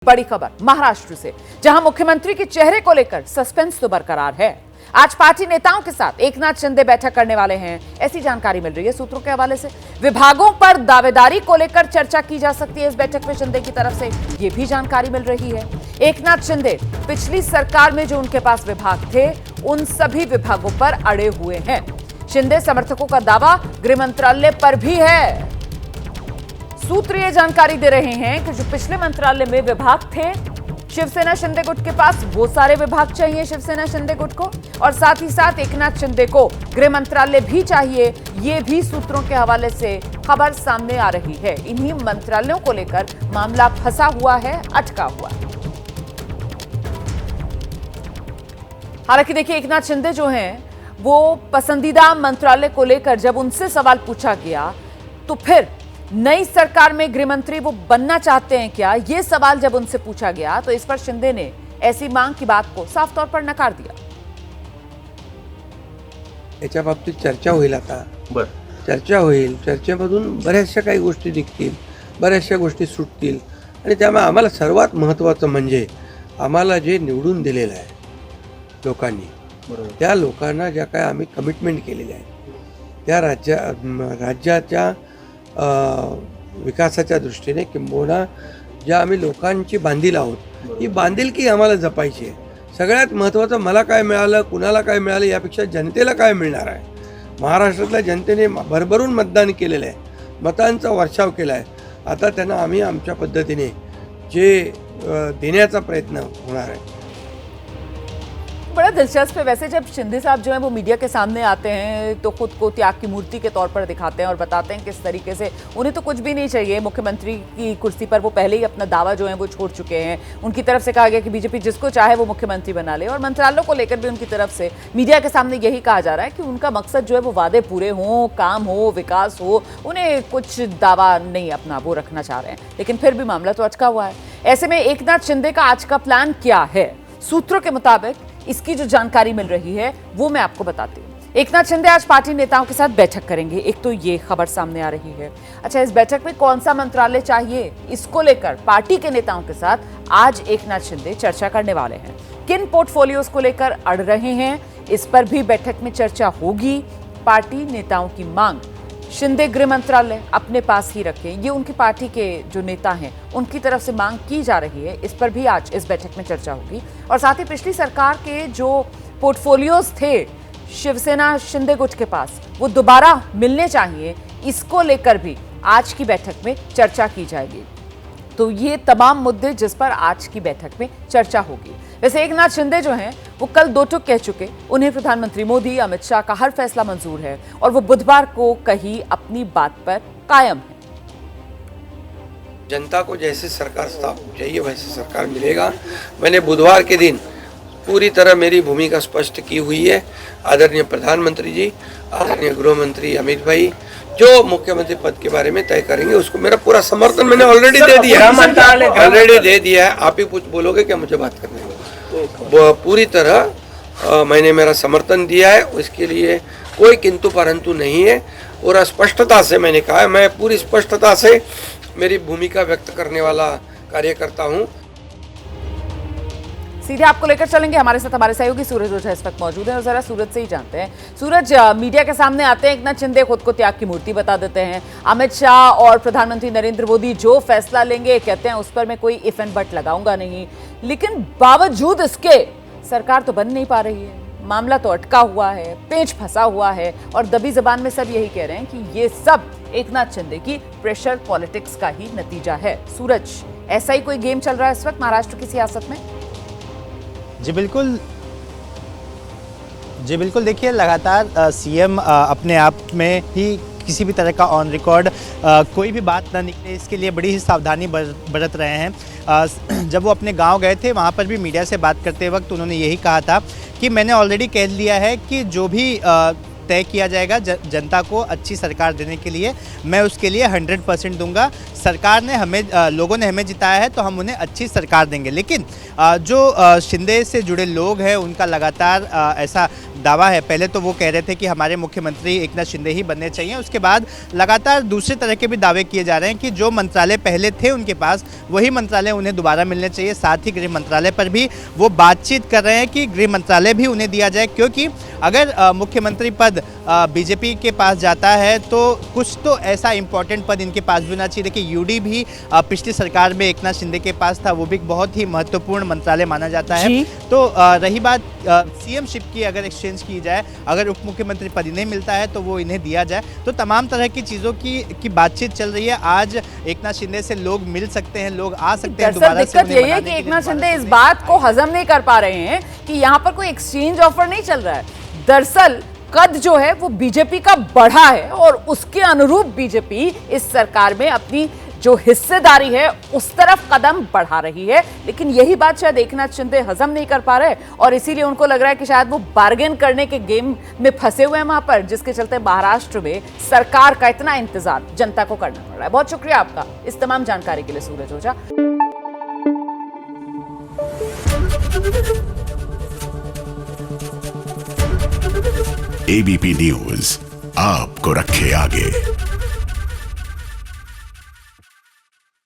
बड़ी खबर महाराष्ट्र से, जहां मुख्यमंत्री के चेहरे को लेकर सस्पेंस तो बरकरार है। आज पार्टी नेताओं के साथ एकनाथ शिंदे बैठक करने वाले हैं, ऐसी जानकारी मिल रही है सूत्रों के हवाले से। विभागों पर दावेदारी को लेकर चर्चा की जा सकती है इस बैठक में शिंदे की तरफ से, ये भी जानकारी मिल रही है। एकनाथ शिंदे पिछली सरकार में जो उनके पास विभाग थे उन सभी विभागों पर अड़े हुए हैं। शिंदे समर्थकों का दावा गृह मंत्रालय पर भी है। सूत्र ये जानकारी दे रहे हैं कि जो पिछले मंत्रालय में विभाग थे शिवसेना शिंदे गुट के पास, वो सारे विभाग चाहिए शिवसेना शिंदे गुट को, और साथ ही साथ एकनाथ शिंदे को गृह मंत्रालय भी चाहिए। ये भी सूत्रों के हवाले से खबर सामने आ रही है। इन्हीं मंत्रालयों को लेकर मामला फंसा हुआ है, अटका हुआ है। हालांकि देखिए, एकनाथ शिंदे जो हैं वो पसंदीदा मंत्रालय को लेकर जब उनसे सवाल पूछा गया तो फिर नई सरकार में गृह मंत्री वो बनना चाहते हैं क्या, ये सवाल जब उनसे पूछा गया तो इस पर शिंदे ने ऐसी मांग की बात को साफ तौर पर नकार दिया। याच्या बाबतीत चर्चा होईल आता, चर्चा होईल, चर्चेमधून बऱ्याचशा काही गोष्टी निघतील, बऱ्याचशा गोष्टी सुटतील आणि त्यामुळे आम्हाला सर्वात महत्त्वाचं म्हणजे आम्हाला जे निवडून दिलेलं आहे लोकांनी, त्या लोकांना ज्या काय आम्ही कमिटमेंट केलेल्या आहेत त्या राज्याच्या विकासाच्या दृष्टीने किंबहुना ज्या आम्ही लोकांची बांधील आहोत ही बांधिलकी आम्हाला जपायची आहे। सगळ्यात महत्त्वाचं मला काय मिळालं, कुणाला काय मिळालं यापेक्षा जनतेला काय मिळणार आहे। महाराष्ट्रातल्या जनतेने भरभरून मतदान केलेलं आहे, मतांचा वर्षाव केला आहे। आता त्यांना आम्ही आमच्या पद्धतीने जे देण्याचा प्रयत्न होणार आहे। बड़ा दिलचस्प है। वैसे जब शिंदे साहब जो है वो मीडिया के सामने आते हैं तो खुद को त्याग की मूर्ति के तौर पर दिखाते हैं और बताते हैं किस तरीके से उन्हें तो कुछ भी नहीं चाहिए, मुख्यमंत्री की कुर्सी पर वो पहले ही अपना दावा जो है वो छोड़ चुके हैं। उनकी तरफ से कहा गया कि बीजेपी जिसको चाहे वो मुख्यमंत्री बना ले, और मंत्रालयों को लेकर भी उनकी तरफ से मीडिया के सामने यही कहा जा रहा है कि उनका मकसद जो है वो वादे पूरे हों, काम हो, विकास हो, उन्हें कुछ दावा नहीं अपना वो रखना चाह रहे हैं। लेकिन फिर भी मामला तो अटका हुआ है। ऐसे में एकनाथ शिंदे का आज का प्लान क्या है? सूत्रों के मुताबिक इसकी जो जानकारी मिल रही है वो मैं आपको बताती हूँ। एकनाथ शिंदे आज पार्टी नेताओं के साथ बैठक करेंगे, एक तो ये खबर सामने आ रही है। अच्छा, इस बैठक में कौन सा मंत्रालय चाहिए, इसको लेकर पार्टी के नेताओं के साथ आज एकनाथ शिंदे चर्चा करने वाले हैं। किन पोर्टफोलियोज को लेकर अड़ रहे हैं, इस पर भी बैठक में चर्चा होगी। पार्टी नेताओं की मांग शिंदे गृह मंत्रालय अपने पास ही रखें, ये उनकी पार्टी के जो नेता हैं उनकी तरफ से मांग की जा रही है। इस पर भी आज इस बैठक में चर्चा होगी। और साथ ही पिछली सरकार के जो पोर्टफोलियोज थे शिवसेना शिंदे गुट के पास, वो दोबारा मिलने चाहिए, इसको लेकर भी आज की बैठक में चर्चा की जाएगी। तो ये तमाम मुद्दे जिस पर आज की बैठक में चर्चा होगी। वैसे एकनाथ शिंदे जो हैं वो कल दो टूक कह चुके, उन्हें प्रधानमंत्री मोदी, अमित शाह का हर फैसला मंजूर है और वो बुधवार को कही अपनी बात पर कायम है। जनता को जैसे सरकार चाहिए वैसे सरकार मिलेगा। मैंने बुधवार के दिन पूरी तरह मेरी भूमिका स्पष्ट की हुई है। आदरणीय प्रधानमंत्री जी, आदरणीय गृह मंत्री अमित भाई जो मुख्यमंत्री पद के बारे में तय करेंगे उसको मेरा पूरा समर्थन मैंने ऑलरेडी दे दिया है। आप ही कुछ बोलोगे क्या मुझे बात करने में? पूरी तरह मैंने मेरा समर्थन दिया है, उसके लिए कोई किंतु परंतु नहीं है। और स्पष्टता से मैंने कहा है, मैं पूरी स्पष्टता से मेरी भूमिका व्यक्त करने वाला कार्यकर्ता हूँ। सीधे आपको लेकर चलेंगे, हमारे साथ हमारे सहयोगी सूरज ओझा इस वक्त मौजूद है और जरा सूरज से ही जानते हैं। सूरज, मीडिया के सामने आते हैं एकनाथ शिंदे, खुद को त्याग की मूर्ति बता देते हैं। अमित शाह और प्रधानमंत्री नरेंद्र मोदी जो फैसला लेंगे कहते हैं उस पर मैं कोई इफ एंड बट लगाऊंगा नहीं, लेकिन बावजूद इसके सरकार तो बन नहीं पा रही है। मामला तो अटका हुआ है, पेच फंसा हुआ है और दबी जबान में सब यही कह रहे हैं कि ये सब एकनाथ शिंदे की प्रेशर पॉलिटिक्स का ही नतीजा है। सूरज, ऐसा ही कोई गेम चल रहा है इस वक्त महाराष्ट्र की सियासत में? जी बिल्कुल देखिए, लगातार सीएम अपने आप में ही किसी भी तरह का ऑन रिकॉर्ड कोई भी बात ना निकले इसके लिए बड़ी ही सावधानी बरत रहे हैं। जब वो अपने गांव गए थे वहां पर भी मीडिया से बात करते वक्त उन्होंने यही कहा था कि मैंने ऑलरेडी कह लिया है कि जो भी तय किया जाएगा जनता को अच्छी सरकार देने के लिए, मैं उसके लिए 100% दूंगा। सरकार ने हमें लोगों ने हमें जिताया है तो हम उन्हें अच्छी सरकार देंगे। लेकिन जो शिंदे से जुड़े लोग हैं उनका लगातार ऐसा दावा है। पहले तो वो कह रहे थे कि हमारे मुख्यमंत्री एकनाथ शिंदे ही बनने चाहिए, उसके बाद लगातार दूसरे तरह के भी दावे किए जा रहे हैं कि जो मंत्रालय पहले थे उनके पास वही मंत्रालय उन्हें दोबारा मिलने चाहिए। साथ ही गृह मंत्रालय पर भी वो बातचीत कर रहे हैं कि गृह मंत्रालय भी उन्हें दिया जाए, क्योंकि अगर मुख्यमंत्री पद बीजेपी के पास जाता है तो कुछ तो ऐसा इंपॉर्टेंट पद इनके पास भी होना चाहिए। देखिए यूडी भी पिछली सरकार में एकनाथ शिंदे के पास था, वो भी बहुत ही महत्वपूर्ण मंत्रालय माना जाता है। तो रही बात सीएम शिप की, अगर एक्सचेंज की जाए, अगर उप मुख्यमंत्री पद इन्हें मिलता है तो वो इन्हें दिया जाए। तो तमाम तरह की चीज़ों की बातचीत चल रही है। आज एकनाथ शिंदे से लोग मिल सकते हैं, लोग आ सकते हैं दोबारा से। दिक्कत यही है कि एकनाथ शिंदे इस बात को हजम नहीं कर पा रहे हैं कि यहाँ पर कोई एक्सचेंज ऑफर नहीं चल रहा है। दरअसल कद जो है वो बीजेपी का बढ़ा है और उसके अनुरूप बीजेपी इस सरकार में अपनी जो हिस्सेदारी है उस तरफ कदम बढ़ा रही है। लेकिन यही बात शायद एकनाथ शिंदे हजम नहीं कर पा रहे और इसीलिए उनको लग रहा है कि शायद वो बार्गेन करने के गेम में फंसे हुए हैं वहां पर, जिसके चलते महाराष्ट्र में सरकार का इतना इंतजार जनता को करना पड़ रहा है। बहुत शुक्रिया आपका इस तमाम जानकारी के लिए सूरज ओझा। एबीपी न्यूज आपको रखे आगे।